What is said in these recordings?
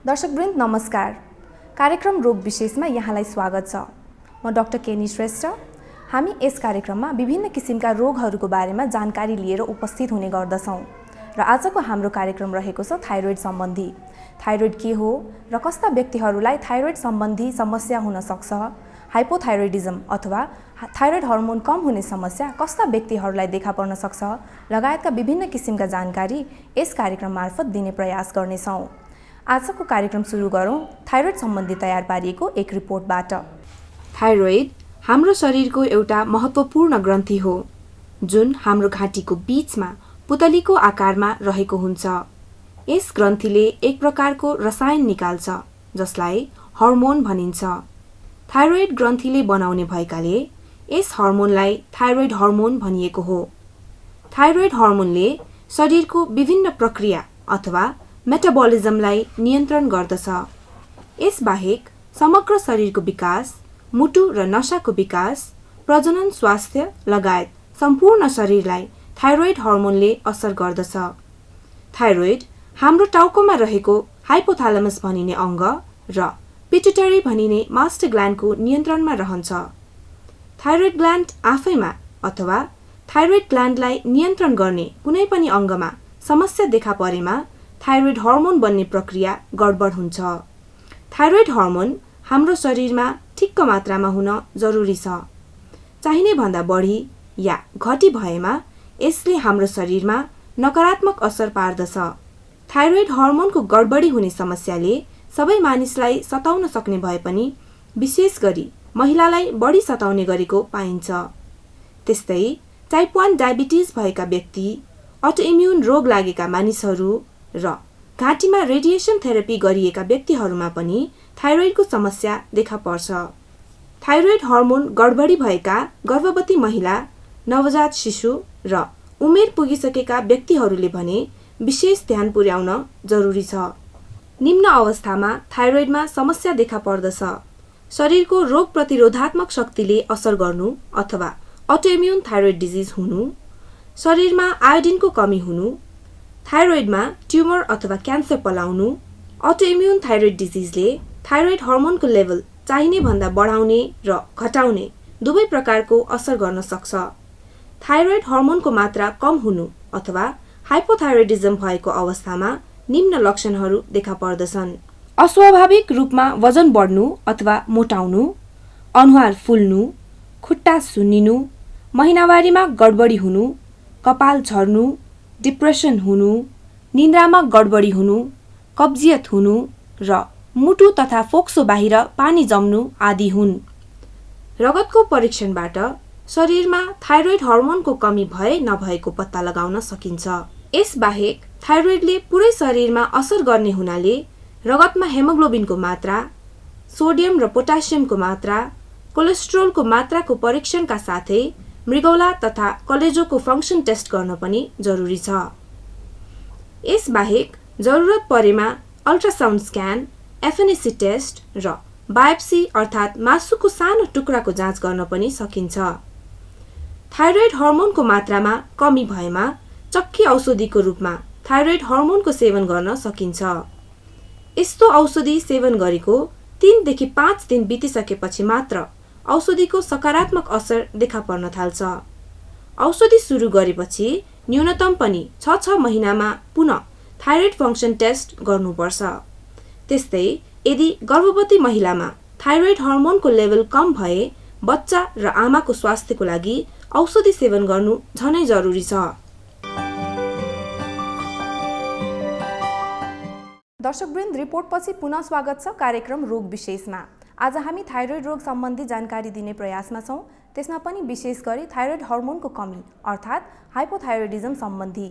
दर्शकवृन्द नमस्कार। कार्यक्रम रोग विशेषमा यहाँलाई स्वागत छ। म डाक्टर केनी श्रेष्ठ। हामी यस कार्यक्रममा विभिन्न किसिमका रोगहरूको बारेमा जानकारी लिएर उपस्थित हुने गर्दछौँ र आजको हाम्रो कार्यक्रम रहेको छ थाइरोइड सम्बन्धी। थाइरोइड के हो र कस्ता व्यक्तिहरूलाई थाइरोइड सम्बन्धी समस्या हुन सक्छ, हाइपोथाइरोइडिजम अथवा थाइरोइड हर्मोन कम हुने समस्या कस्ता व्यक्तिहरूलाई देखा पर्न सक्छ लगायतका विभिन्न किसिमका जानकारी यस कार्यक्रम मार्फत दिने प्रयास गर्नेछौँ। आजको कार्यक्रम सुरु गरौँ थाइरोइड सम्बन्धी तयार पारिएको एक रिपोर्टबाट। थाइरोइड हाम्रो शरीरको एउटा महत्त्वपूर्ण ग्रन्थि हो जुन हाम्रो घाँटीको बीचमा पुतलीको आकारमा रहेको हुन्छ। यस ग्रन्थिले एक प्रकारको रसायन निकाल्छ जसलाई हर्मोन भनिन्छ। थाइरोइड ग्रन्थिले बनाउने भएकाले यस हर्मोनलाई थाइरोइड हर्मोन भनिएको हो। थाइरोइड हर्मोनले शरीरको विभिन्न प्रक्रिया अथवा मेटाबोलिजमलाई नियन्त्रण गर्दछ। यसबाहेक समग्र शरीरको विकास, मुटु र नसाको विकास, प्रजनन, स्वास्थ्य लगायत सम्पूर्ण शरीरलाई थाइरोइड हर्मोनले असर गर्दछ। थाइरोइड हाम्रो टाउकोमा रहेको हाइपोथालमस भनिने अङ्ग र पिट्युटरी भनिने मास्टर ग्ल्यान्डको नियन्त्रणमा रहन्छ। थाइरोइड ग्ल्यान्ड आफैमा अथवा थाइरोइड ग्ल्यान्डलाई नियन्त्रण गर्ने कुनै पनि अङ्गमा समस्या देखा परेमा थाइरोइड हर्मोन बन्ने प्रक्रिया गडबड हुन्छ। थाइरोइड हर्मोन हाम्रो शरीरमा ठिक्क मात्रामा हुन जरुरी छ। चाहिने भन्दा बढी या घटी भएमा यसले हाम्रो शरीरमा नकारात्मक असर पार्दछ। थाइरोइड हर्मोनको गडबडी हुने समस्याले सबै मानिसलाई सताउन सक्ने भए पनि विशेष गरी महिलालाई बढी सताउने गरेको पाइन्छ। त्यस्तै टाइप 1 डायबिटिज भएका व्यक्ति, अटोइम्युन रोग लागेका मानिसहरू र घाँटीमा रेडिएसन थेरापी गरिएका व्यक्तिहरूमा पनि थाइरोइडको समस्या देखा पर्छ। थाइरोइड हर्मोन गडबडी भएका गर्भवती महिला, नवजात शिशु र उमेर पुगिसकेका व्यक्तिहरूले भने विशेष ध्यान पुर्याउन जरुरी छ। निम्न अवस्थामा थाइरोइडमा समस्या देखा पर्दछ। शरीरको रोग प्रतिरोधात्मक शक्तिले असर गर्नु अथवा अटोइम्युन थाइरोइड डिजिज हुनु, शरीरमा आयोडिनको कमी हुनु, थाइरोइडमा ट्युमर अथवा cancer पलाउनु। Autoimmune thyroid डिजिजले thyroid हर्मोनको level चाहिने भन्दा बढाउने र घटाउने दुवै प्रकारको असर गर्न सक्छ। थाइरोइड हर्मोनको मात्रा कम हुनु अथवा हाइपोथाइरोइडिजम भएको अवस्थामा निम्न लक्षणहरू देखा पर्दछन्। अस्वाभाविक रूपमा वजन बढ्नु अथवा मोटाउनु, अनुहार फुल्नु, खुट्टा सुन्निनु, महिनावारीमा गडबडी हुनु, कपाल झर्नु, डिप्रेसन हुनु, निन्द्रामा गडबडी हुनु, कब्जियत हुनु र मुटु तथा फोक्सो बाहिर पानी जम्नु आदि हुन्। रगतको परीक्षणबाट शरीरमा थाइरोइड हर्मोनको कमी भए नभएको पत्ता लगाउन सकिन्छ। यसबाहेक थाइरोइडले पुरै शरीरमा असर गर्ने हुनाले रगतमा हेमोग्लोबिनको मात्रा, सोडियम र पोटासियमको मात्रा, कोलेस्ट्रोलको मात्राको परीक्षणका साथै मृगौला तथा कलेजोको फङ्सन टेस्ट गर्न पनि जरुरी छ। यसबाहेक जरुरत परेमा अल्ट्रासाउन्ड स्क्यान, एफएनएसी टेस्ट र बायोप्सी अर्थात् मासुको सानो टुक्राको जाँच गर्न पनि सकिन्छ। थाइरोइड हर्मोनको मात्रामा कमी भएमा चक्की औषधिको रूपमा थाइरोइड हर्मोनको सेवन गर्न सकिन्छ। यस्तो औषधि सेवन गरेको 3 देखि 5 दिन बितिसकेपछि मात्र औषधिको सकारात्मक असर देखा पर्न थाल्छ। औषधि सुरु गरेपछि न्यूनतम पनि 6 महिनामा पुनः थाइरोइड फङ्सन टेस्ट गर्नुपर्छ। त्यस्तै यदि गर्भवती महिलामा थाइरोइड हर्मोनको लेभल कम भए बच्चा र आमाको स्वास्थ्यको लागि औषधि सेवन गर्नु झनै जरुरी छ। दर्शकवृन्द, रिपोर्टपछि पुनः स्वागत छ कार्यक्रम रोग विशेषमा। आज हामी थाइरोइड रोग सम्बन्धी जानकारी दिने प्रयासमा छौँ, त्यसमा पनि विशेष गरी थाइरोइड हर्मोनको कमी अर्थात् हाइपोथाइरोइडिजम सम्बन्धी।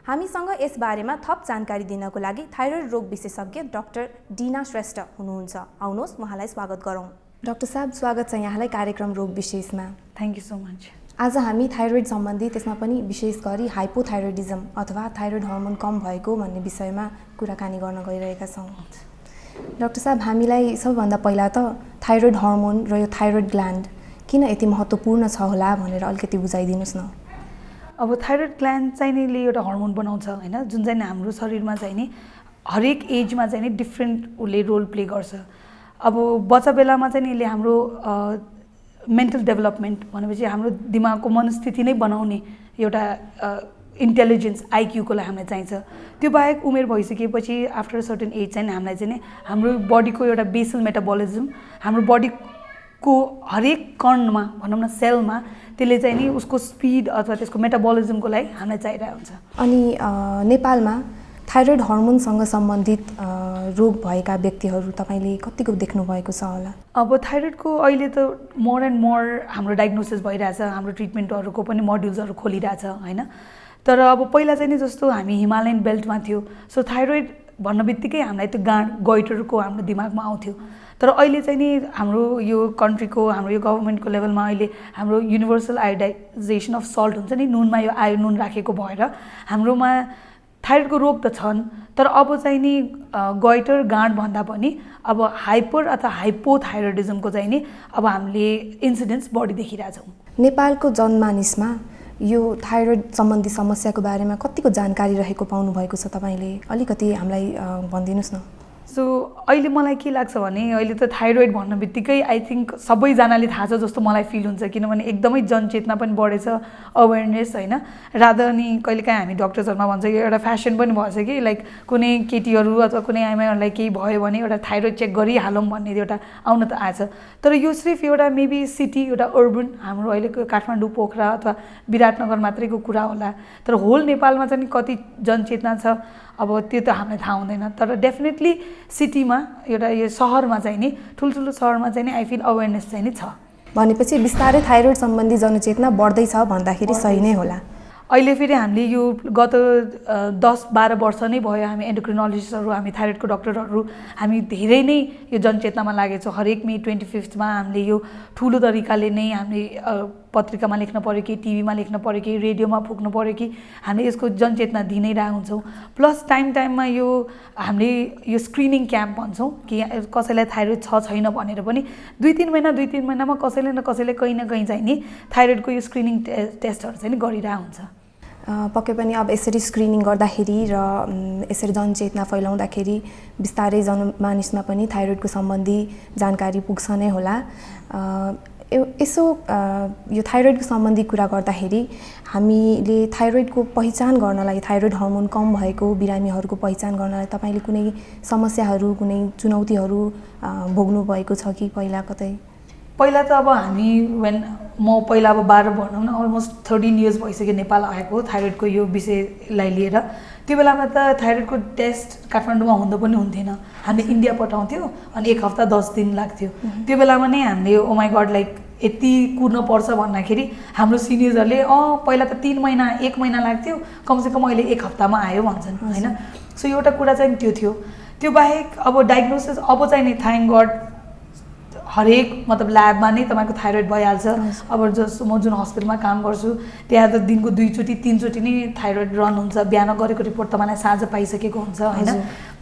हामीसँग यस बारेमा थप जानकारी दिनको लागि थाइरोइड रोग विशेषज्ञ डाक्टर डिना श्रेष्ठ हुनुहुन्छ। आउनुहोस् उहाँलाई स्वागत गरौँ। डाक्टर साहब, स्वागत छ यहाँलाई कार्यक्रम रोग विशेषमा। Thank you so much. आज हामी थाइरोइड सम्बन्धी, त्यसमा पनि विशेष गरी हाइपोथाइरोइडिजम अथवा थाइरोइड हर्मोन कम भएको भन्ने विषयमा कुराकानी गर्न गइरहेका छौँ। डाक्टर साहब, हामीलाई सबभन्दा पहिला त थाइरोइड हर्मोन र यो थाइरोइड ग्ल्यान्ड किन यति महत्त्वपूर्ण छ होला भनेर अलिकति बुझाइदिनुहोस् न। अब थाइरोइड ग्ल्यान्ड चाहिँ नि एउटा हर्मोन बनाउँछ हैन, जुन चाहिँ हाम्रो शरीरमा चाहिँ नि हरेक एजमा चाहिँ नि डिफ्रेन्ट उसले रोल प्ले गर्छ। अब बच्चा बेलामा चाहिँ नि यसले हाम्रो मेन्टल डेभलपमेन्ट भनेपछि हाम्रो दिमागको मनस्थिति नै बनाउने एउटा इन्टेलिजेन्स आइक्यूको लागि हामीलाई चाहिन्छ। त्यो बाहेक उमेर भइसकेपछि आफ्टर सर्टेन एज चाहिँ हामीलाई चाहिँ नि हाम्रो बडीको एउटा बेसल मेटाबोलिजम, हाम्रो बडीको हरेक कणमा भनौँ न सेलमा त्यसले चाहिँ नि उसको स्पिड अथवा त्यसको मेटाबोलिजमको लागि हामीलाई चाहिरहेको हुन्छ। अनि नेपालमा थाइरोइड हर्मोनसँग सम्बन्धित रोग भएका व्यक्तिहरू तपाईँले कतिको देख्नुभएको छ होला? अब थाइरोइडको अहिले त मोर एन्ड मोर हाम्रो डायग्नोसिस भइरहेछ, हाम्रो ट्रिटमेन्टहरूको पनि मोड्युल्सहरू खोलिरहेछ होइन। तर अब पहिला चाहिँ नि जस्तो हामी हिमालयन बेल्टमा थियो, सो थाइरोइड भन्न बित्तिकै हामीलाई त्यो गोइटरको हाम्रो दिमागमा आउँथ्यो। तर अहिले चाहिँ नि हाम्रो यो कन्ट्रीको, हाम्रो यो गभर्मेन्टको लेभलमा अहिले हाम्रो युनिभर्सल आयोडाइजेसन अफ सल्ट हुन्छ नि, नुनमा यो आयो नुन राखेको भएर हाम्रोमा थाइरोइडको रोग त छन्, तर अब चाहिँ नि गोइटर गाँड भन्दा पनि अब हाइपर अथवा हाइपोथाइरोइडिजमको चाहिँ नि अब हामीले इन्सिडेन्ट्स बढी देखिरहेछौँ। नेपालको जनमानिसमा यो थाइरोइड सम्बन्धी समस्याको बारेमा कतिको जानकारी रहेको पाउनुभएको छ तपाईँले? अलिकति हामीलाई भनिदिनुहोस् न। सो अहिले मलाई के लाग्छ भने अहिले त थाइरोइड भन्ने बित्तिकै आई थिङ्क सबैजनाले थाहा छ जस्तो मलाई फिल हुन्छ, किनभने एकदमै जनचेतना पनि बढेछ, अवेरनेस होइन। रादर नि कहिलेकाहीँ हामी डक्टर्सहरूमा भन्छ कि एउटा फ्यासन पनि भएछ कि लाइक कुनै केटीहरू अथवा कुनै आमाहरूलाई केही भयो भने एउटा थाइरोइड चेक गरिहालौँ भन्ने एउटा आउन त आएछ। तर यो सिर्फ एउटा मेबी सिटी, एउटा अर्बन हाम्रो अहिलेको काठमाडौँ, पोखरा अथवा विराटनगर मात्रैको कुरा होला, तर होल नेपालमा चाहिँ कति जनचेतना छ अब त्यो त हामीलाई थाहा हुँदैन। तर डेफिनेटली सिटीमा एउटा यो सहरमा चाहिँ नि, ठुल्ठुलो सहरमा चाहिँ नि आई फिल अवेरनेस चाहिँ नि छ। भनेपछि बिस्तारै थाइरोइड सम्बन्धी जनचेतना बढ्दैछ भन्दाखेरि सही नै होला। अहिले फेरि हामीले यो गत 10-12 वर्ष नै भयो हामी एन्डोक्रिनोलोजिस्टहरू, हामी थाइरोइडको डक्टरहरू हामी धेरै नै यो जनचेतनामा लागेछौँ। हरेक मे 25मा हामीले यो ठुलो तरिकाले नै हामीले पत्रिकामा लेख्न पऱ्यो कि टिभीमा लेख्न पऱ्यो कि रेडियोमा फुक्नु पऱ्यो कि हामीले यसको जनचेतना दिइ नै रहेको हुन्छौँ। प्लस टाइममा यो हामीले यो स्क्रिनिङ क्याम्प भन्छौँ कि कसैलाई थाइरोइड छ छैन भनेर पनि 2-3 महिनामा कसैले न कसैले कहीँ न कहीँ चाहिँ नि थाइरोइडको यो स्क्रिनिङ टेस्टहरू चाहिँ नि गरिरहेको हुन्छ। पक्कै पनि अब यसरी स्क्रिनिङ गर्दाखेरि र यसरी जनचेतना फैलाउँदाखेरि बिस्तारै जनमानिसमा पनि थाइरोइडको सम्बन्धी जानकारी पुग्छ नै होला। यसो यो थाइरोइडको सम्बन्धी कुरा गर्दाखेरि हामीले थाइरोइडको पहिचान गर्नलाई, थाइरोइड हर्मोन कम भएको बिरामीहरूको पहिचान गर्नलाई तपाईँले कुनै समस्याहरू, कुनै चुनौतीहरू भोग्नु भएको छ कि पहिला कतै? पहिला त अब हामी म पहिला अब 12 भनौँ न अलमोस्ट 13 इयर्स भइसक्यो नेपाल आएको थाइरोइडको यो विषयलाई लिएर। त्यो बेलामा त थाइरोइडको टेस्ट काठमाडौँमा हुँदा पनि हुन्थेन, हामीले इन्डिया पठाउँथ्यौँ अनि 1 हप्ता 10 दिन लाग्थ्यो। त्यो बेलामा नै हामीले ओ माई गड लाइक यति कुर्न पर्छ भन्दाखेरि हाम्रो सिनियर्सहरूले पहिला त 3 महिना 1 महिना लाग्थ्यो, कमसेकम अहिले 1 हप्तामा आयो भन्छन् होइन। सो एउटा कुरा चाहिँ त्यो थियो। त्यो बाहेक अब डायग्नोसिस अब चाहिँ नि थ्याङ्क गड हरेक मतलब ल्याबमा नै तपाईँको थाइरोइड भइहाल्छ। अब जस्तो म जुन हस्पिटलमा काम गर्छु त्यहाँ त दिनको 2-3 चोटि नै थाइरोइड रन हुन्छ। बिहान गरेको रिपोर्ट तपाईँलाई साँझ पाइसकेको हुन्छ होइन।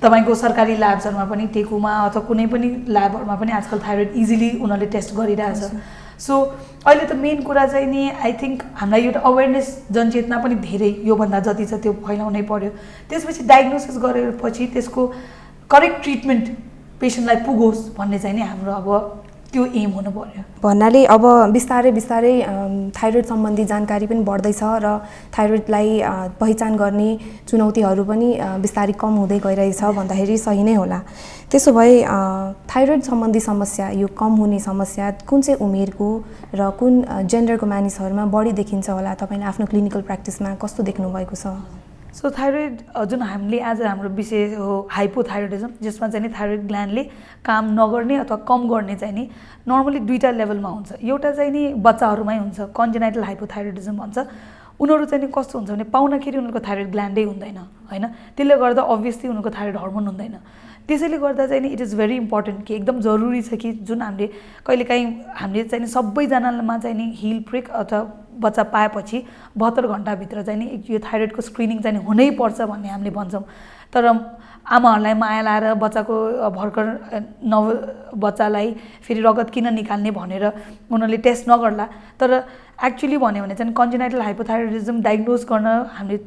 तपाईँको सरकारी ल्याब्सहरूमा पनि, टेकुमा अथवा कुनै पनि ल्याबहरूमा पनि आजकल थाइरोइड इजिली उनीहरूले टेस्ट गरिरहेछ। सो अहिले त मेन कुरा चाहिँ नि आई थिङ्क हामीलाई एउटा अवेरनेस जनचेतना पनि धेरै योभन्दा जति छ त्यो फैलाउनै पर्यो। त्यसपछि डायग्नोसिस गरेपछि त्यसको करेक्ट ट्रिटमेन्ट पेसेन्टलाई पुगोस् भन्ने चाहिँ नि हाम्रो अब त्यो एम हुनु पर्यो। भन्नाले अब बिस्तारै थाइरोइड सम्बन्धी जानकारी पनि बढ्दैछ र थाइरोइडलाई पहिचान गर्ने चुनौतीहरू पनि बिस्तारै कम हुँदै गइरहेछ भन्दाखेरि सही नै होला। त्यसो भए थाइरोइड सम्बन्धी समस्या, यो कम हुने समस्या कुन चाहिँ उमेरको र कुन जेन्डरको मानिसहरूमा बढी देखिन्छ होला? तपाईँले आफ्नो क्लिनिकल प्र्याक्टिसमा कस्तो देख्नु भएको छ? सो थाइरोइड जुन हामीले आज हाम्रो विषय हो हाइपोथाइरोइडिजम, जसमा चाहिँ नि थाइरोइड ग्ल्यान्डले काम नगर्ने अथवा कम गर्ने चाहिँ नि नर्मली 2टा लेभलमा हुन्छ। एउटा चाहिँ नि बच्चाहरूमै हुन्छ, कन्जेनाइटल हाइपोथाइरोइडिजम भन्छ। उनीहरू चाहिँ नि कस्तो हुन्छ भने पाउनखेरि उनीहरूको थाइरोइड ग्ल्यान्डै हुँदैन होइन, त्यसले गर्दा अभियसली उनीहरूको थाइरोइड हर्मोन हुँदैन। त्यसैले गर्दा चाहिँ नि इट इज भेरी इम्पोर्टेन्ट कि एकदम जरुरी छ कि जुन हामीले कहिलेकाहीँ हामीले चाहिँ नि सबैजनामा चाहिँ नि हिल प्रिक अथवा बच्चा पाएपछि 72 घन्टाभित्र चाहिँ नि यो थाइरोइडको स्क्रिनिङ चाहिँ नि हुनैपर्छ भन्ने हामीले भन्छौँ। तर आमाहरूलाई माया लाएर बच्चाको भर्खर बच्चालाई फेरि रगत किन निकाल्ने भनेर उनीहरूले टेस्ट नगर्ला। तर एक्चुअली भन्यो भने चाहिँ कन्जेनाइटल हाइपोथाइरोइडिजम डायग्नोज गर्न हामीले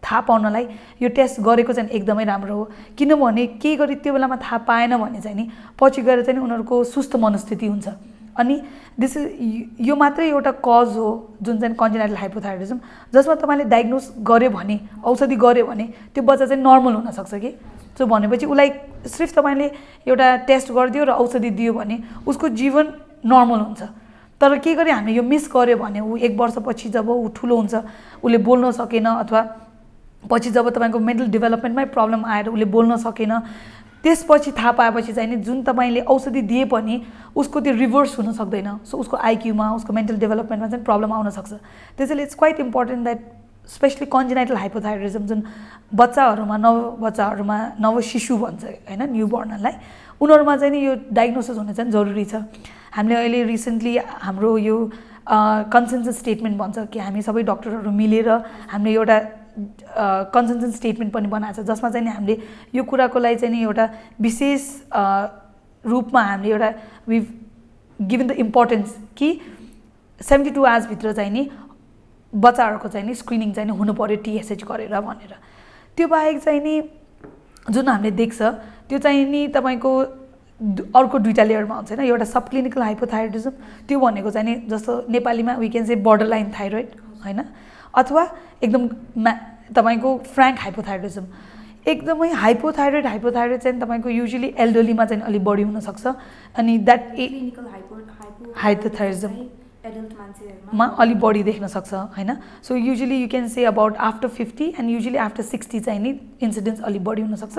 थाहा पाउनलाई यो टेस्ट गरेको चाहिँ एकदमै राम्रो हो किनभने केही गरी त्यो बेलामा थाहा पाएन भने चाहिँ नि पछि गएर चाहिँ उनीहरूको सुस्त मनस्थिति हुन्छ अनि दिस इज यो मात्रै एउटा कज हो जुन चाहिँ कन्जेनाइटल हाइपोथाइरोइडिज्म जसमा तपाईँले डायग्नोज गर्यो भने औषधि गर्यो भने त्यो बच्चा चाहिँ नर्मल हुनसक्छ कि सो भनेपछि उसलाई सिर्फ तपाईँले एउटा टेस्ट गरिदियो र औषधि दियो भने उसको जीवन नर्मल हुन्छ तर के गरी हामीले यो मिस गर्यो भने ऊ 1 वर्षपछि जब ऊ ठुलो हुन्छ उसले बोल्न सकेन अथवा पछि जब तपाईँको मेन्टल डेभलपमेन्टमै प्रब्लम आएर उसले बोल्न सकेन त्यसपछि थाहा पाएपछि चाहिँ नि जुन तपाईँले औषधि दिए पनि उसको त्यो रिभर्स हुन सक्दैन सो उसको आइक्यूमा उसको मेन्टल डेभलपमेन्टमा चाहिँ प्रब्लम आउन सक्छ त्यसैले it's quite important that specially congenital hypothyroidism जुन बच्चाहरूमा बच्चाहरूमा नव शिशु भन्छ हैन न्यू बर्नलाई उनीहरूमा चाहिँ नि यो डायग्नोसिस हुन चाहिँ जरुरी छ हामीले अहिले रिसेन्टली हाम्रो यो कन्सेन्सस स्टेटमेन्ट भन्छ कि हामी सबै डक्टरहरू मिलेर हामीले एउटा कन्सेन्सस स्टेटमेन्ट पनि बनाएको छ जसमा चाहिँ नि हामीले यो कुराको लागि चाहिँ नि एउटा विशेष रूपमा हामीले एउटा वी गिभन द इम्पोर्टेन्स कि 72 आवर्सभित्र चाहिँ नि बच्चाहरूको चाहिँ नि स्क्रिनिङ चाहिँ नि हुनु पर्यो TSH गरेर भनेर त्यो बाहेक चाहिँ नि जुन हामीले देख्छ त्यो चाहिँ नि तपाईँको अर्को दुईटा लेयरमा हुन्छ हैन एउटा सब क्लिनिकल हाइपोथाइरोइडिज्म त्यो भनेको चाहिँ नि जस्तो नेपालीमा we can say borderline thyroid हैन अथवा एकदम तपाईँको फ्र्याङ्क हाइपोथाइरोइडिज्म एकदमै हाइपोथाइरोइड चाहिँ तपाईँको युजुअली एल्डरलीमा चाहिँ अलिक बढी हुनसक्छ अनि द्याट हाइपोथाइरोइडिज्म एडल्ट मान्छेहरुमा मा अलि बढी देख्न सक्छ हैन so usually you can say about after 50 and usually after 60 चाहिँ नि इन्सिडेन्स अलि बढी हुन सक्छ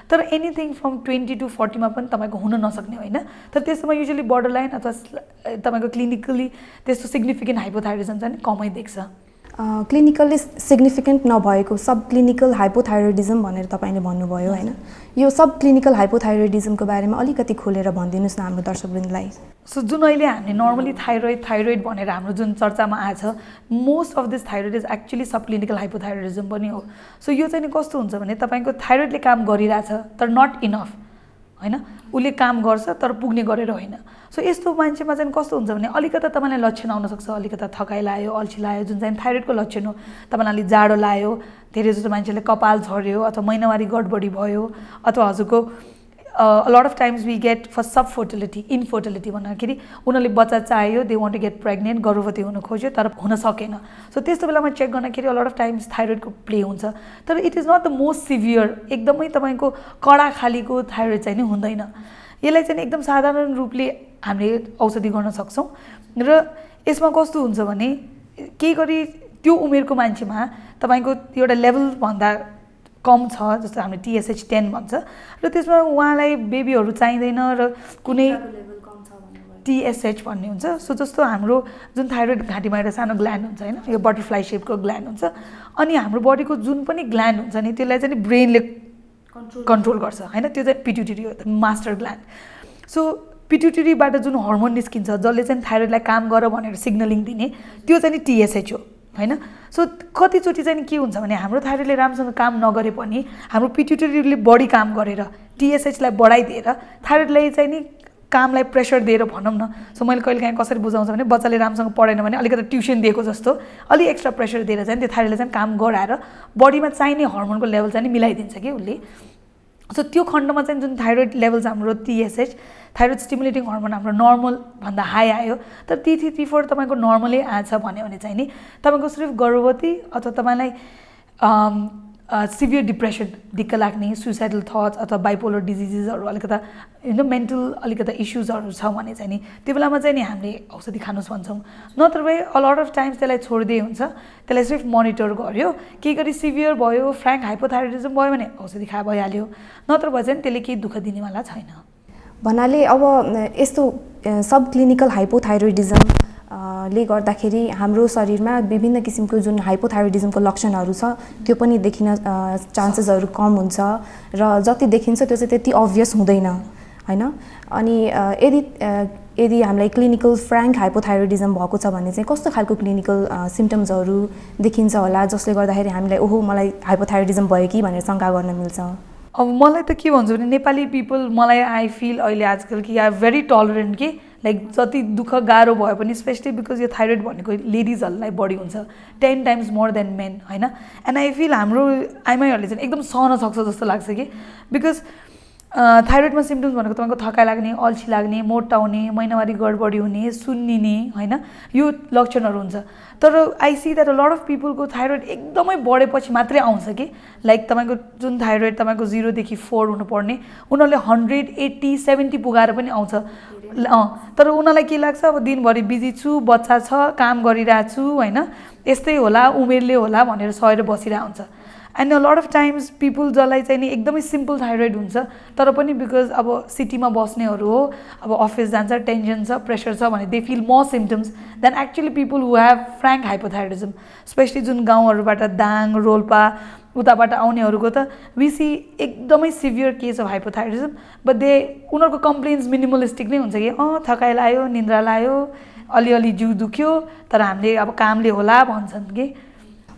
तर एनीथिङ फ्रम 20 to 40 मा पनि तपाईको हुन नसक्ने होइन तर त्यसमा युजुअली borderline अथवा तपाईको क्लिनिकली त्यस्तो सिग्निफिकेन्ट हाइपोथाइरोइडिज्म चाहिँ कमै देख्छ क्लिनिकली सिग्निफिकेन्ट नभएको सब क्लिनिकल हाइपोथाइरोइडिज्म भनेर तपाईले भन्नुभयो हैन यो सब क्लिनिकल हाइपोथाइरोइडिज्मको बारेमा अलिकति खोलेर भनिदिनुस् न हाम्रो दर्शकवृन्दलाई सो जुन अहिले हामीले नर्मली थाइरोइड भनेर हाम्रो जुन चर्चामा आछ most of this thyroid is actually sub clinical hypothyroidism पनि हो सो यो चाहिँ कस्तो हुन्छ भने तपाईको थाइरोइडले काम गरिरहेछ तर नट इनफ हैन उले काम गर्छ तर पुग्ने गरेर होइन सो यस्तो मान्छेमा चाहिँ कस्तो हुन्छ भने अलिकता तपाईलाई लक्षण आउन सक्छ अलिकता थकाइ लाग्यो अल्छी लाग्यो जुन चाहिँ थाइरोइडको लक्षण हो तपाईलाई अलि जाडो लाग्यो धेरै जस्तो मान्छेले कपाल झर्यो अथवा महिनावारी गडबडी भयो अथवा हजुरको a lot of times we get for subfertility infertility भन्दाखेरि उनीहरूले बच्चा चाहियो they want to get pregnant गर्भवती हुन खोज्यो तर हुन सकेन सो त्यस्तो बेलामा चेक गर्दाखेरि a lot of times थाइरोइडको प्ले हुन्छ तर it is not the most severe एकदमै तपाईको कडा खालीको थाइरोइड चाहिँ नि हुँदैन यसलाई चाहिँ एकदम साधारण रूपले हामीले औषधि गर्न सक्छौं र यसमा कस्तो हुन्छ भने के गरी त्यो उमेरको मान्छेमा तपाईको एउटा लेभल भन्दा कम छ जस्तो हामीले TSH 10 भन्छ र त्यसमा उहाँलाई बेबीहरु चाहिदैन र कुनै TSH भन्ने हुन्छ सो जस्तो हाम्रो जुन थाइरोइड घाँटीमा एउटा सानो ग्ल्यान्ड हुन्छ हैन यो बटरफ्लाई शेपको ग्ल्यान्ड हुन्छ अनि हाम्रो बडीको जुन पनि ग्ल्यान्ड हुन्छ नि त्यसलाई चाहिँ ब्रेनले कन्ट्रोल गर्छ हैन त्यो चाहिँ पिट्युटरी हो मास्टर ग्ल्यान्ड सो पिट्युटरीबाट जुन हार्मोन निस्किन्छ जसले चाहिँ थाइरोइडलाई काम गर भनेर सिग्नलिङ दिने त्यो चाहिँ TSH हो हैन सो कतिचोटी चाहिँ के हुन्छ भने हाम्रो थाइरोइडले राम्रोसँग काम नगरे पनि हाम्रो पिट्युटरीले बढी काम गरेर TSH लाई बढाइदिएर थाइरोइडलाई चाहिँ नि कामलाई प्रेसर दिएर भनौं न सो मैले कहिलेकाहीँ कसरी बुझाउँछ भने बच्चाले राम्रोसँग पढेन भने अलिकति ट्युसन दिएको जस्तो अलि एक्स्ट्रा प्रेसर दिएर चाहिँ त्यो थाइरोइडले चाहिँ काम गराएर बडीमा चाहिने हार्मोनको लेभल चाहिँ मिलाइदिन्छ के उले सो त्यो खण्डमा चाहिँ जुन थाइरोइड लेभल्स हाम्रो TSH थाइरोइड स्टिमुलेटिङ हार्मोन हाम्रो नर्मल भन्दा हाई आयो तर T3T4 तपाईको नर्मली आछ भने चाहिँ नि तपाईको सिर्फ गर्भवती अथवा तपाईलाई सिभियर डिप्रेसन दिक्क लाग्ने सुसाइडल थट्स अथवा बाइपोलर डिजिजेसहरु अलिकता मेन्टल अलिकता इश्युजहरु छ भने चाहिँ नि त्यो बेलामा चाहिँ नि हामीले औषधि खानुस् भन्छौं नत्र भए अ लट अफ टाइम्स त्यसलाई छोड्दै हुन्छ त्यसलाई सिर्फ मोनिटर गर्यो के गरी सिभियर भयो फ्र्याङ्क हाइपोथाइरोइडिज्म भयो भने औषधि खाए भइहाल्यो नत्र भए चाहिँ त्यसले केही दुःख दिनेवाला छैन भन्नाले अब यस्तो सब क्लिनिकल हाइपोथाइरोइडिज्म ले गर्दाखेरि हाम्रो शरीरमा विभिन्न किसिमको जुन हाइपोथाइरोइडिज्मको लक्षणहरू छ त्यो पनि देखिन चान्सेसहरू कम हुन्छ र जति देखिन्छ त्यो चाहिँ त्यति अब्भियस हुँदैन हैन अनि यदि हामीलाई क्लिनिकल फ्र्याङ्क हाइपोथाइरोइडिज्म भएको छ भने चाहिँ कस्तो खालको क्लिनिकल सिम्पटम्सहरू देखिन्छ होला जसले गर्दाखेरि हामीलाई ओहो मलाई हाइपोथाइरोइडिज्म भयो कि भनेर शंका गर्न मिल्छ अब मलाई त के भन्छु भने नेपाली पिपल मलाई आई फिल अहिले आजकल कि आर भेरी टलरेन्ट कि लाइक जति दुःख गाह्रो भए पनि स्पेसली बिकज यो थाइरोइड भनेको लेडिजहरूलाई बढी हुन्छ 10 टाइम्स मोर देन मेन होइन एन्ड आई फिल हाम्रो आइमाईहरूले चाहिँ एकदम सहन सक्छ जस्तो लाग्छ कि बिकज थाइरोइडमा सिम्टम्स भनेको तपाईँको थकाइ लाग्ने अल्छी लाग्ने मोटाउने महिनावारी गडबडी हुने सुन्निने होइन यो लक्षणहरू हुन्छ तर I see that a lot of पिपलको थाइरोइड एकदमै बढेपछि मात्रै आउँछ कि लाइक तपाईँको जुन थाइरोइड तपाईँको 0 देखि 4 हुनुपर्ने उनीहरूले 100, 80, 70 पुगाएर पनि आउँछ तर उनीहरूलाई के लाग्छ अब दिनभरि बिजी छु बच्चा छ काम गरिरहेको छु होइन यस्तै होला उमेरले होला भनेर सहेर बसिरहेको हुन्छ and a lot of times people जसलाई चाहिँ नि एकदमै सिम्पल थाइरोइड हुन्छ तर पनि बिकज अब सिटीमा बस्नेहरू हो अब अफिस जान्छ टेन्सन छ प्रेसर छ भने they feel more symptoms then actually people who have frank hypothyroidism specially जुन गाउँहरूबाट दाङ रोल्पा उताबाट आउनेहरूको त विसी एकदमै severe case of hypothyroidism but उनीहरूको कम्प्लेन्स मिनिमलिस्टिक नै हुन्छ कि थकाइ लाग्यो निन्द्रा लाग्यो अलिअलि जिउ दुख्यो तर हामीले अब कामले होला भन्छन् कि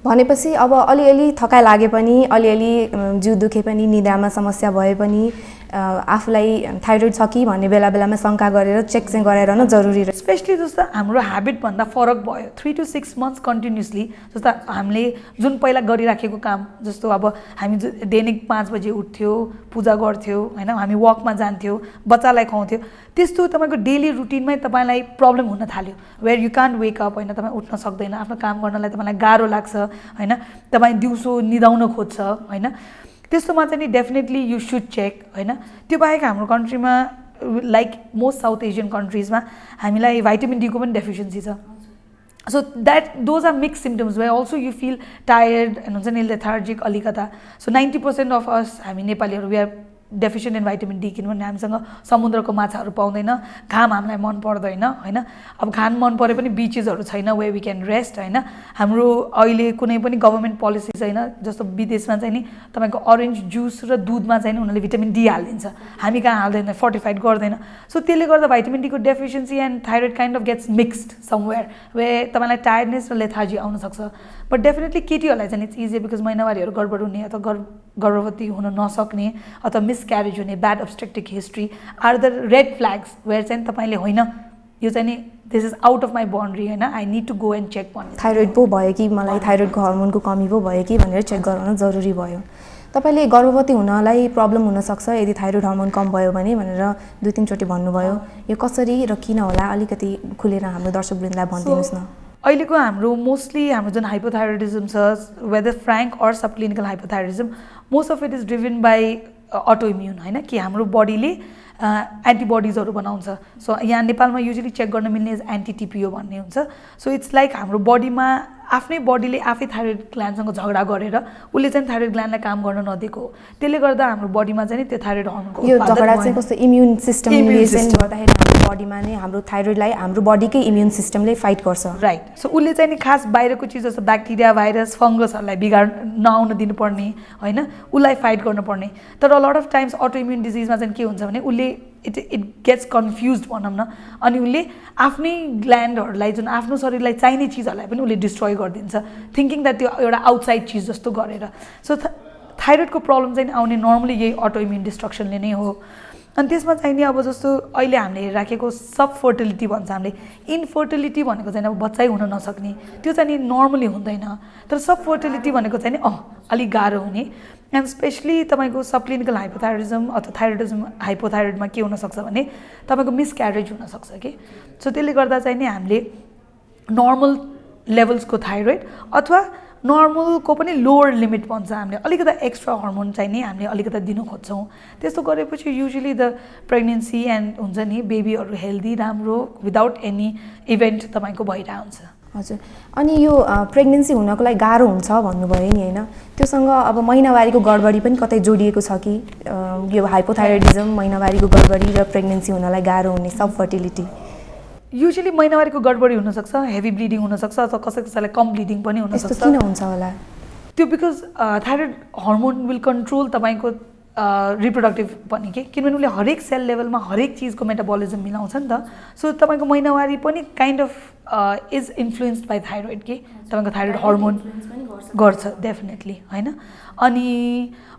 भनेपछि अब अलिअलि थकाइ लागे पनि अलिअलि जिउ दुखे पनि निद्रामा समस्या भए पनि आफूलाई थाइरोइड छ कि भन्ने बेला बेलामा शङ्का गरेर चेक चाहिँ गराइरहनु जरुरी रहेछ स्पेसली जस्तो हाम्रो ह्याबिटभन्दा फरक भयो 3 to 6 months कन्टिन्युसली जस्तो हामीले जुन पहिला गरिराखेको काम जस्तो अब हामी दैनिक 5 बजे उठ्थ्यो पूजा गर्थ्यौँ होइन हामी वकमा जान्थ्यौँ बच्चालाई खुवाउँथ्यौँ त्यस्तो तपाईँको डेली रुटिनमै तपाईँलाई प्रब्लम हुन थाल्यो where you can't wake up होइन तपाईँ उठ्न सक्दैन आफ्नो काम गर्नलाई तपाईँलाई गाह्रो लाग्छ होइन तपाईँ दिउँसो निदाउन खोज्छ होइन त्यस्तोमा चाहिँ नि डेफिनेटली यु सुड चेक होइन त्यो बाहेक हाम्रो कन्ट्रीमा लाइक मोस्ट साउथ एसियन कन्ट्रिजमा हामीलाई भाइटामिन डीको पनि डेफिसियन्सी छ so that those are mix symptoms we also you feel tired हुन्छ नि लेथार्जिक अलिकता सो 90% अफ अस हामी नेपालीहरू we are deficient in vitamin D किनभने हामीसँग समुद्रको माछाहरू पाउँदैन घाम हामीलाई मन पर्दैन होइन अब घाम मन परे पनि बिचेसहरू छैन वे वी क्यान रेस्ट होइन हाम्रो अहिले कुनै पनि गभर्मेन्ट पोलिसी छैन जस्तो विदेशमा चाहिँ नि तपाईँको अरेन्ज जुस र दुधमा चाहिँ नि उनीहरूले भिटामिन डी हालिदिन्छ हामी कहाँ हाल्दैन फोर्टिफाइड गर्दैन सो त्यसले गर्दा भाइटामिन डीको deficiency and thyroid kind of gets mixed somewhere way तपाईँलाई टायर्डनेस र लेथार्जी आउन सक्छ बट डेफिनेटली केटीहरूलाई चाहिँ इट्स इजी बिकज महिनावारीहरू गडबड हुने अथवा गर्भवती हुन नसक्ने अथवा मिसक्यारेज हुने bad obstructive history are the red flags where चाहिँ तपाईँले होइन यो चाहिँ नि this is out of my boundary होइन I need to go and check भन्ने थाइरोइड पो भयो कि मलाई थाइरोइडको हर्मोनको कमी पो भयो कि भनेर चेक गराउन जरुरी भयो तपाईँले गर्भवती हुनलाई प्रब्लम हुनसक्छ यदि थाइरोइड हर्मोन कम भयो भने भनेर 2-3 चोटि भन्नुभयो यो कसरी र किन होला अलिकति खुलेर हाम्रो दर्शकवृन्दलाई भनिदिनुहोस् न अहिलेको हाम्रो मोस्टली हाम्रो जुन हाइपोथाइरोइडिजम छ whether frank or sub clinical hypothyroidism most of it is driven by autoimmune होइन कि हाम्रो बडीले एन्टिबडिजहरू बनाउँछ सो यहाँ नेपालमा युजली चेक गर्न मिल्ने एन्टिटिपिओ भन्ने हुन्छ सो इट्स लाइक हाम्रो बडीमा आफ्नै बडीले आफै थाइरोइड ग्ल्यान्डसँग झगडा गरेर उसले चाहिँ थाइरोइड ग्ल्यान्डलाई काम गर्न नदिएको त्यसले गर्दा हाम्रो बडीमा चाहिँ त्यो थाइरोइड हर्मोनको यो झगडा चाहिँ कस्तो इम्युन सिस्टमले चाहिँ गर्दाखेरि हाम्रो बडीमा नै हाम्रो थाइरोइडलाई हाम्रो बडीकै इम्युन सिस्टमले फाइट गर्छ राइट सो उसले चाहिँ नि खास बाहिरको चिज जस्तो ब्याक्टेरिया भाइरस फङ्गसहरूलाई बिगाड नआउन दिनुपर्ने होइन उसलाई फाइट गर्नुपर्ने तर लट अफ टाइम्स अटोइम्युन डिजिजमा चाहिँ के हुन्छ भने उसले इट गेट्स कन्फ्युज भनौँ न अनि उसले आफ्नै ग्ल्यान्डहरूलाई जुन आफ्नो शरीरलाई चाहिने चिजहरूलाई पनि उसले डिस्ट्रोय गरिदिन्छ थिङ्किङ द्याट त्यो एउटा आउटसाइड चिज जस्तो गरेर सो थाइरोइडको प्रब्लम चाहिँ आउने नर्मली यही अटोइम्युन डिस्ट्रक्सनले नै हो अनि त्यसमा चाहिँ नि अब जस्तो अहिले हामीले हेरिराखेको सब फर्टिलिटी भन्छ हामीले इनफर्टिलिटी भनेको चाहिँ अब बच्चै हुन नसक्ने त्यो चाहिँ नि नर्मली हुँदैन तर सब फर्टिलिटी भनेको चाहिँ नि अलिक गाह्रो हुने एन्ड स्पेसली तपाईँको सब क्लिनिकल हाइपोथाइरोइडिजम अथवा थाइरोइडिजम हाइपोथाइरोइडमा के हुनसक्छ भने तपाईँको मिसक्यारेज हुनसक्छ कि सो त्यसले गर्दा चाहिँ नि हामीले नर्मल लेभल्सको थाइरोइड अथवा नर्मलको पनि लोवर लिमिट भन्छ हामीले अलिकति एक्स्ट्रा हर्मोन चाहिँ नि हामीले अलिकति दिन खोज्छौँ त्यस्तो गरेपछि युजली द प्रेग्नेन्सी एन्ड हुन्छ नि बेबीहरू हेल्दी राम्रो विदाउट एनी इभेन्ट तपाईँको भइरहेको हुन्छ हजुर अनि यो प्रेग्नेन्सी हुनको लागि गाह्रो हुन्छ भन्नुभयो नि होइन त्योसँग अब महिनावारीको गडबडी पनि कतै जोडिएको छ कि यो हाइपोथाइरोइडिजम महिनावारीको गडबडी र प्रेग्नेन्सी हुनलाई गाह्रो हुने सब फर्टिलिटी युजली महिनावारीको गडबडी हुनसक्छ हेभी ब्लिडिङ हुनसक्छ अथवा कसैलाई कम ब्लिडिङ पनि हुनसक्छ किन हुन्छ होला त्यो because thyroid hormone will control तपाईँको रिप्रोडक्टिभ पनि के किनभने उसले हरेक सेल लेभलमा हरेक चिजको मेटाबोलिजम मिलाउँछ नि त सो तपाईँको महिनावारी पनि kind of is influenced by thyroid के तपाईँको थाइरोइड हर्मोन गर्छ डेफिनेटली होइन अनि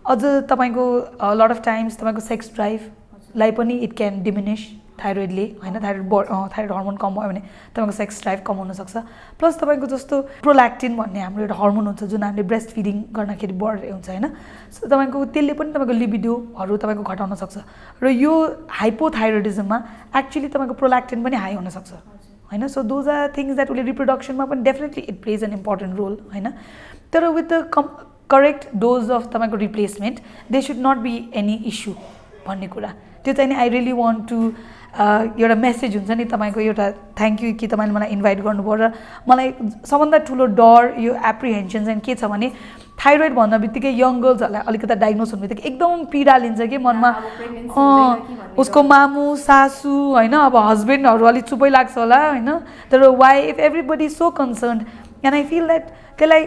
अझ तपाईँको लट अफ टाइम्स तपाईँको सेक्स ड्राइभलाई पनि इट क्यान डिमिनिस थाइरोइडले होइन थाइरोइड हर्मोन कम भयो भने तपाईँको सेक्स ड्राइभ कम हुनसक्छ प्लस तपाईँको जस्तो प्रोल्याक्टिन भन्ने हाम्रो एउटा हर्मोन हुन्छ जुन हामीले ब्रेस्ट फिडिङ गर्दाखेरि बढ्दै हुन्छ होइन सो तपाईँको त्यसले पनि तपाईँको लिबिडोहरू तपाईँको घटाउन सक्छ र यो हाइपोथाइरोइडिजममा एक्चुअली तपाईँको प्रोल्याक्टिन पनि हाई हुनसक्छ होइन so those are things that उसले रिप्रोडक्सनमा पनि definitely it plays an important role होइन तर with the correct dose of तपाईँको replacement they should not be any issue भन्ने कुरा त्यो चाहिँ नि आई रियली वान्ट टु एउटा मेसेज हुन्छ नि तपाईँको एउटा थ्याङ्क यू कि तपाईँले मलाई इन्भाइट गर्नुभयो र मलाई सबभन्दा ठुलो डर यो एप्रिहेन्सन चाहिँ के छ भने थाइरोइड भन्दा बित्तिकै यङ गर्ल्सहरूलाई अलिकति डायग्नोज हुने बित्तिकै एकदम पीडा लिन्छ कि मनमा उसको मामु सासू होइन अब हस्बेन्डहरू अलिक चुपै लाग्छ होला होइन तर wife everybody so concern and I feel that त्यसलाई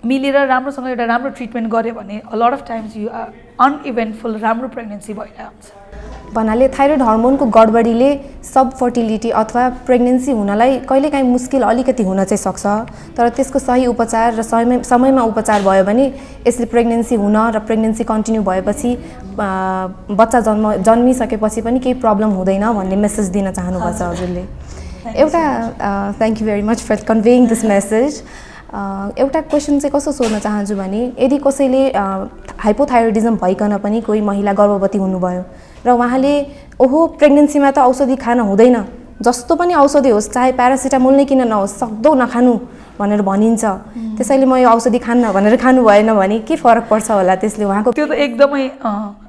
मिलेर राम्रोसँग एउटा राम्रो ट्रिटमेन्ट गऱ्यो भने a lot of times you are uneventful राम्रो प्रेग्नेन्सी भइरहेको हुन्छ भन्नाले थाइरोइड हर्मोनको गडबडीले सब फर्टिलिटी अथवा प्रेग्नेन्सी हुनलाई कहिलेकाहीँ मुस्किल अलिकति हुन चाहिँ सक्छ तर त्यसको सही उपचार र समयमा उपचार भयो भने यसले प्रेग्नेन्सी हुन र प्रेग्नेन्सी कन्टिन्यू भएपछि बच्चा जन्मिसकेपछि पनि केही प्रब्लम हुँदैन भन्ने मेसेज दिन चाहनुभएको छ हजुरले एउटा thank you very much for conveying this message एउटा क्वेसन चाहिँ कस्तो सोध्न चाहन्छु भने यदि कसैले हाइपोथाइरोइडिजम भइकन पनि कोही महिला गर्भवती हुनुभयो र उहाँले ओहो प्रेग्नेन्सीमा त औषधि खान हुँदैन जस्तो पनि औषधि होस् चाहे प्यारासिटामोल नै किन नहोस् सक्दो नखानु भनेर भनिन्छ त्यसैले म यो औषधि खान्न भनेर खानु भएन भने के फरक पर्छ होला त्यसले उहाँको त्यो त एकदमै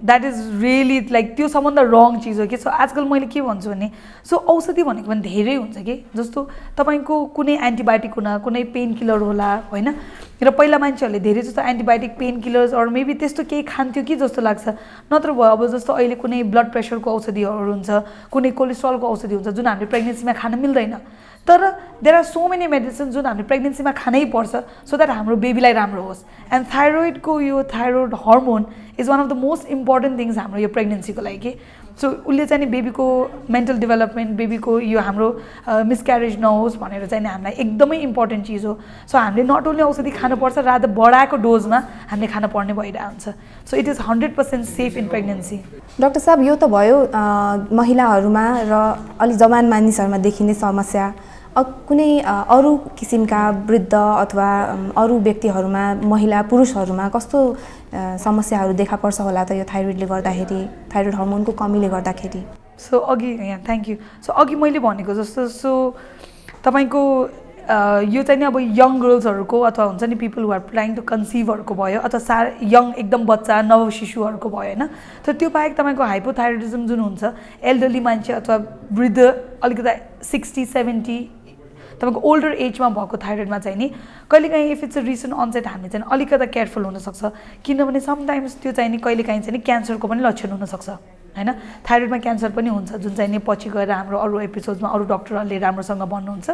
द्याट इज रियली लाइक त्यो सबभन्दा रङ चिज हो कि सो आजकल मैले के भन्छु भने सो औषधि भनेको पनि धेरै हुन्छ कि जस्तो तपाईँको कुनै एन्टिबायोटिक हुन कुनै पेन किलर होला होइन र पहिला मान्छेहरूले धेरै जस्तो एन्टिबायोटिक पेन किलर्स अरू मेबी त्यस्तो केही खान्थ्यो कि जस्तो लाग्छ नत्र भयो अब जस्तो अहिले कुनै ब्लड प्रेसरको औषधिहरू हुन्छ कुनै कोलेस्ट्रलको औषधि हुन्छ जुन हामीले प्रेग्नेन्सीमा खान मिल्दैन तर there are so many medicine जुन हामीले प्रेग्नेन्सीमा खानै पर्छ सो द्याट हाम्रो बेबीलाई राम्रो होस् एन्ड थाइरोइडको यो thyroid hormone is one of the most important things हाम्रो यो प्रेग्नेन्सीको लागि सो उसले चाहिँ नि बेबीको मेन्टल डेभलपमेन्ट बेबीको यो हाम्रो मिसक्यारेज नहोस् भनेर चाहिँ नि हामीलाई एकदमै इम्पोर्टेन्ट चिज हो सो हामीले नट ओन्ली औषधि खानुपर्छ रात बढाएको डोजमा हामीले खान पर्ने भइरहेको हुन्छ so it is 100% safe in pregnancy doctor साहब यो त भयो महिलाहरूमा र अलि जवान मानिसहरूमा देखिने समस्या कुनै अरू किसिमका वृद्ध अथवा अरू व्यक्तिहरूमा महिला पुरुषहरूमा कस्तो समस्याहरू देखा पर्छ होला त यो थाइरोइडले गर्दाखेरि थाइरोइड हर्मोनको कमीले गर्दाखेरि सो अघि यहाँ थ्याङ्क यू सो अघि मैले भनेको जस्तो सो तपाईँको यो चाहिँ नि अब यङ गर्ल्सहरूको अथवा हुन्छ नि people who are trying to कन्सिभहरूको भयो अथवा यङ एकदम बच्चा नव शिशुहरूको भयो होइन तर त्यो बाहेक तपाईँको हाइपोथाइरोइडिजम जुन हुन्छ एल्डरली मान्छे अथवा वृद्ध अलिकति 60-70 तपाईँको ओल्डर एजमा भएको थाइरोइडमा चाहिँ नि कहिलेकाहीँ if it's a recent onset हामी चाहिँ अलिकति केयरफुल हुनसक्छ किनभने समटाइम्स त्यो चाहिँ नि कहिलेकाहीँ चाहिँ नि क्यान्सरको पनि लक्षण हुनसक्छ होइन थाइरोइडमा क्यान्सर पनि हुन्छ जुन चाहिँ नि पछि गएर हाम्रो अरू एपिसोड्समा अरू डक्टरहरूले राम्रोसँग भन्नुहुन्छ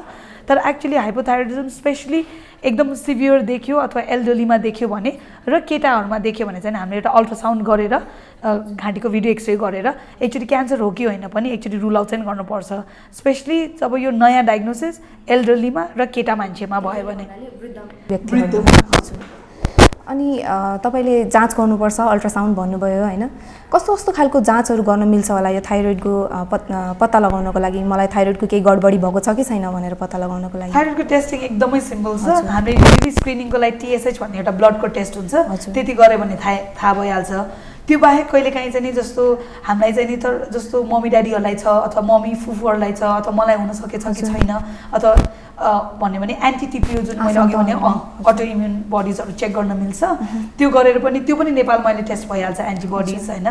तर एक्चुअली हाइपोथाइरोइडिजम स्पेसली एकदम सिभियर देख्यो अथवा एल्डरलीमा देख्यो भने र केटाहरूमा देख्यो भने चाहिँ हामीले एउटा अल्ट्रासाउन्ड गरेर घाँटीको भिडियो एक्सरे गरेर एक्चुअली क्यान्सर हो कि होइन पनि एक्चुली रुल आउट चाहिँ गर्नुपर्छ स्पेसली जब यो नयाँ डायग्नोसिस एल्डरलीमा र केटा मान्छेमा भयो भने अनि तपाईँले जाँच गर्नुपर्छ अल्ट्रासाउन्ड भन्नुभयो होइन कस्तो कस्तो खालको जाँचहरू गर्न मिल्छ होला यो थाइरोइडको पत्ता लगाउनको लागि मलाई थाइरोइडको केही गडबडी भएको छ कि छैन भनेर पत्ता लगाउनको लागि थाइरोइडको टेस्टिङ एकदमै सिम्पल छ हामीले बेबी स्क्रिनिङको लागि TSH भन्ने एउटा ब्लडको टेस्ट हुन्छ त्यति गऱ्यो भने थाहा भइहाल्छ त्यो बाहेक कहिलेकाहीँ चाहिँ नि जस्तो हामीलाई चाहिँ नि त जस्तो मम्मी ड्याडीहरूलाई छ अथवा मम्मी फुफूहरूलाई छ अथवा मलाई हुन सकेछ कि छैन अथवा भन्यो भने एन्टिटिपिओ जुन मैले अघि भने अटो इम्युन बडिजहरू चेक गर्न मिल्छ त्यो गरेर पनि त्यो पनि नेपालमा अहिले टेस्ट भइहाल्छ एन्टिबडिज होइन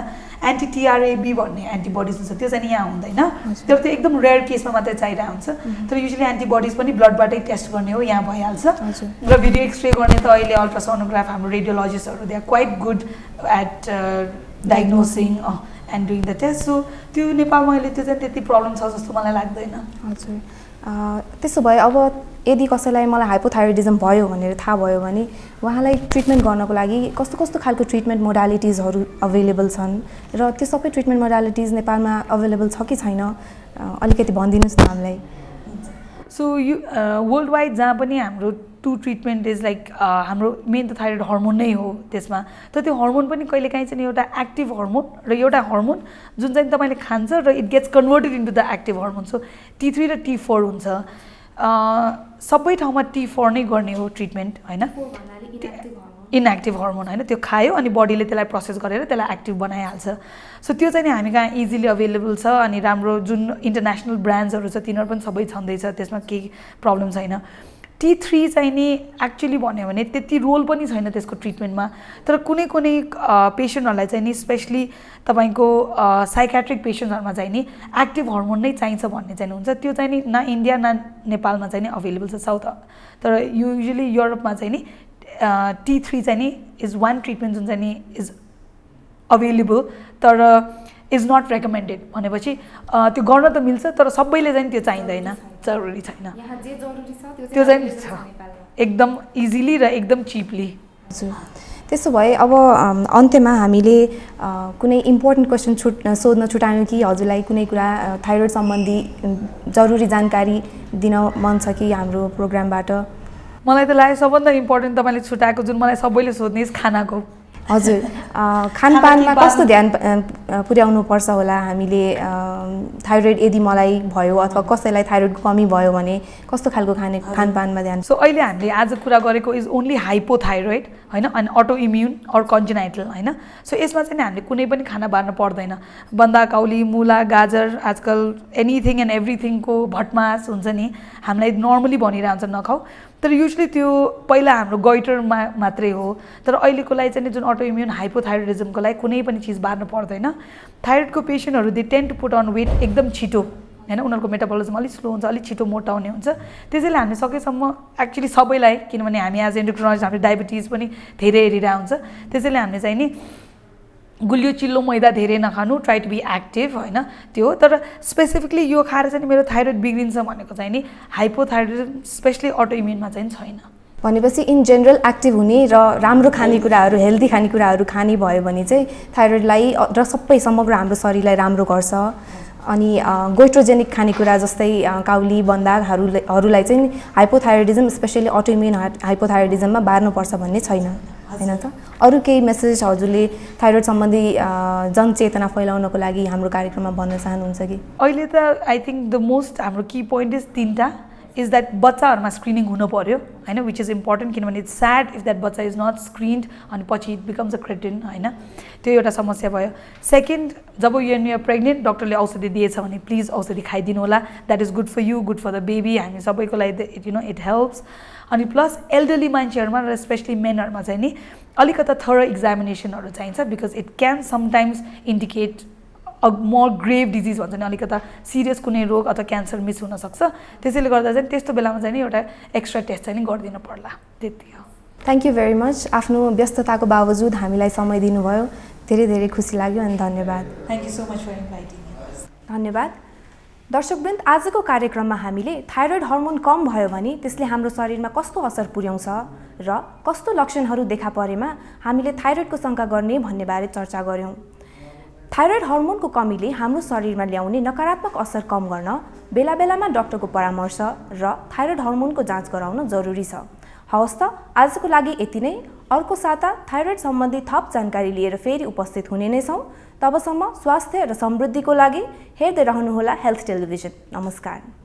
एन्टी-TRAB भन्ने एन्टिबडिज हुन्छ त्यो चाहिँ नि यहाँ हुँदैन तर त्यो एकदम रेयर केसमा मात्रै चाहिरहेको हुन्छ तर युजली एन्टिबडिज पनि ब्लडबाटै टेस्ट गर्ने हो यहाँ भइहाल्छ र भिडियो एक्सरे गर्ने त अहिले अल्ट्रासोनोग्राफ हाम्रो रेडियोलोजिस्टहरू they are quite good at diagnosing and doing the test so त्यो नेपालमा अहिले त्यो चाहिँ त्यति प्रब्लम छ जस्तो मलाई लाग्दैन हजुर त्यसो भए अब यदि कसैलाई मलाई हाइपोथाइरोइडिजम भयो भनेर थाहा भयो भने उहाँलाई ट्रिटमेन्ट गर्नको लागि कस्तो कस्तो खालको ट्रिटमेन्ट मोडालिटिजहरू अभाइलेबल छन् र त्यो सबै ट्रिटमेन्ट मोडालिटिज नेपालमा अभाइलेबल छ कि छैन अलिकति भनिदिनुहोस् न हामीलाई सो यो वर्ल्ड वाइड जहाँ पनि हाम्रो टु ट्रिटमेन्ट इज लाइक हाम्रो मेन त थाइरोइड हर्मोन नै हो त्यसमा। तर त्यो हर्मोन पनि कहिलेकाहीँ चाहिँ एउटा एक्टिभ हर्मोन र एउटा हर्मोन जुन चाहिँ तपाईँले खान्छ र it gets converted into the active hormone. So T3 र T4 हुन्छ। सबै ठाउँमा T4 नै गर्ने हो ट्रिटमेन्ट होइन, इनएक्टिभ हर्मोन होइन, त्यो खायो अनि बडीले त्यसलाई प्रोसेस गरेर त्यसलाई एक्टिभ बनाइहाल्छ। सो त्यो चाहिँ नि हामी कहाँ इजिली अभाइलेबल छ अनि राम्रो जुन इन्टरनेसनल ब्रान्ड्सहरू छ तिनीहरू पनि सबै छँदैछ, त्यसमा केही प्रब्लम छैन। T3 चाहिँ नि एक्चुअली भन्यो भने त्यति रोल पनि छैन त्यसको ट्रिटमेन्टमा, तर कुनै कुनै पेसेन्टहरूलाई चाहिँ नि स्पेसली तपाईँको साइकेट्रिक पेसेन्टहरूमा चाहिँ नि एक्टिभ हर्मोन नै चाहिन्छ भन्ने चाहिँ हुन्छ। त्यो चाहिँ नि न इन्डिया न नेपालमा चाहिँ नि अभाइलेबल छ साउथ, तर युजुअली युरोपमा चाहिँ नि T3 चाहिँ नि इज वान ट्रिटमेन्ट जुन चाहिँ नि इज अभाइलेबल तर इज नट रेकमेन्डेड। भनेपछि त्यो गर्न त मिल्छ तर सबैले चाहिँ त्यो चाहिँदैन, जरुरी छैन। त्यो चाहिँ छ एकदम इजिली र एकदम चिपली। हजुर, त्यसो भए अब अन्त्यमा हामीले कुनै इम्पोर्टेन्ट क्वेसन सोध्न छुटायौँ कि हजुरलाई कुनै कुरा थाइरोइड सम्बन्धी जरुरी जानकारी दिन मन छ कि हाम्रो प्रोग्रामबाट? मलाई त लाग्यो सबभन्दा इम्पोर्टेन्ट तपाईँले छुटाएको जुन मलाई सबैले सोध्ने इज खानाको। हजुर, खानपानमा कस्तो ध्यान पुर्याउनुपर्छ होला हामीले? थाइरोइड यदि मलाई भयो अथवा कसैलाई थाइरोइडको कमी भयो भने कस्तो खालको खानपानमा ध्यान? सो अहिले हामीले आज कुरा गरेको इज ओन्ली हाइपोथाइरोइड होइन, अनि अटो इम्युन अर कन्जेनाइटल होइन। सो यसमा चाहिँ हामीले कुनै पनि खाना बार्न पर्दैन। बन्दा काउली, मुला, गाजर, आजकल एनिथिङ एन्ड एभ्रिथिङको भटमास हुन्छ नि, हामीलाई नर्मली भनिरहन्छ नखाऊ, तर युजली त्यो पहिला हाम्रो गइटरमा मात्रै हो। तर अहिलेको लागि चाहिँ जुन अटो इम्युन हाइपोथाइरोइडिजमको लागि कुनै पनि चिज बार्न पर्दैन। थाइरोइडको पेसेन्टहरू they tend to put on weight एकदम छिटो होइन, उनीहरूको मेटाबोलिजम अलिक स्लो हुन्छ, अलिक छिटो मोटाउने हुन्छ। त्यसैले हामीले सकेसम्म एक्चुली सबैलाई, किनभने हामी एज एन्डोक्रिनोलोजिस्ट हामीले डायबिटिज पनि धेरै हेरिरहेको हुन्छ, त्यसैले हामीले चाहिँ नि गुलियो चिल्लो मैदा धेरै नखानु, ट्राई टु बी एक्टिभ होइन त्यो। तर स्पेसिफिकली यो खाएर चाहिँ मेरो थाइरोइड बिग्रिन्छ भनेको चाहिँ नि हाइपोथाइरोइडिजम स्पेसली अटो इम्युनमा चाहिँ छैन। भनेपछि इन जेनरल एक्टिभ हुने र राम्रो खानेकुराहरू, हेल्दी खानेकुराहरू खाने भयो भने चाहिँ थाइरोइडलाई र सबै समग्र हाम्रो शरीरलाई राम्रो गर्छ। अनि गोइट्रोजेनिक खानेकुरा जस्तै काउली, बन्दाहरूलाई चाहिँ हाइपोथाइरोइडिजम स्पेसली अटो इम्युन हाइपोथाइरोइडिजममा बार्नुपर्छ भन्ने छैन होइन त? अरू केही मेसेज हजुरले थाइरोइड सम्बन्धी जनचेतना फैलाउनको लागि हाम्रो कार्यक्रममा भन्न चाहनुहुन्छ कि? अहिले त आई थिङ्क द मोस्ट हाम्रो की पोइन्ट इज 3टा इज द्याट बच्चाहरूमा स्क्रिनिङ हुनु पर्यो होइन, विच इज इम्पोर्टेन्ट, किनभने इट्स स्याड इफ द्याट बच्चा इज नट स्क्रिन्ड अनि पछि इट बिकम्स अ क्रिटिन होइन, त्यो एउटा समस्या भयो। सेकेन्ड, जब युआर प्रेग्नेन्ट डक्टरले औषधि दिएछ भने प्लिज औषधि खाइदिनु होला, that is good for you, good for the baby, हामी सबैको लागि इट हेल्प्स। अनि प्लस एल्डरली मान्छेहरूमा र स्पेसली मेनहरूमा चाहिँ नि अलिकता थरो एक्जामिनेसनहरू चाहिन्छ, because it can sometimes indicate a more grave disease भन्छ नि, अलिकता सिरियस कुनै रोग अथवा क्यान्सर मिस हुनसक्छ। त्यसैले गर्दा चाहिँ त्यस्तो बेलामा चाहिँ नि एउटा एक्स्ट्रा टेस्ट चाहिँ नि गरिदिनु पर्ला, त्यति हो। Thank you very much. आफ्नो व्यस्तताको बावजुद हामीलाई समय दिनुभयो, धेरै धेरै खुसी लाग्यो अनि धन्यवाद। Thank you so much for inviting me. धन्यवाद। दर्शकवृन्द, आजको कार्यक्रममा हामीले थाइरोइड हर्मोन कम भयो भने त्यसले हाम्रो शरीरमा कस्तो असर पुर्याउँछ र कस्तो लक्षणहरू देखा परेमा हामीले थाइरोइडको शङ्का गर्ने भन्नेबारे चर्चा गऱ्यौँ। थाइरोइड हर्मोनको कमीले हाम्रो शरीरमा ल्याउने नकारात्मक असर कम गर्न बेला बेलामा डाक्टरको परामर्श र थाइरोइड हर्मोनको जाँच गराउन जरुरी छ। हवस् त, आजको लागि यति नै। अर्को साता थाइरोइड सम्बन्धी थप जानकारी लिएर फेरि उपस्थित हुने नै छौँ। तबसम्म स्वास्थ्य र समृद्धिको लागि हेर्दै रहनुहोला हेल्थ टेलिभिजन। नमस्कार।